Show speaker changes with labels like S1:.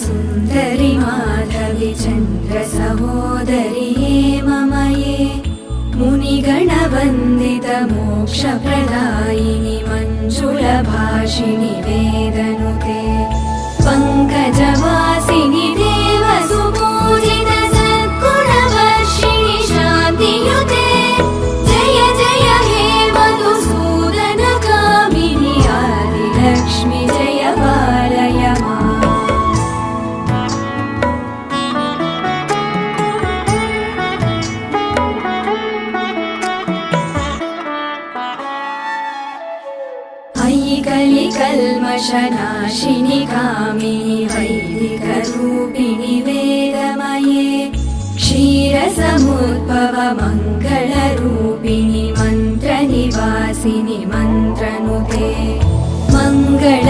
S1: सुन्दरि माधवि चन्द्र सहोदरि हेममये मुनिगणवन्दित मोक्षप्रदायिनि मञ्जुलभाषिणि वेदनुते पङ्कजवासिनि देवसुपूजित सद्गुणवर्षिणि शान्तियुते जय जय हे मधुसूदन कामिनि आदिलक्ष्मि जय पालय माम्। कलिकल्मषनाशिनि कामिनि वैदिकरूपिणि वेदमये क्षीरसमुद्भव मङ्गलरूपिणि मन्त्रनिवासिनि मन्त्रनुते मङ्गल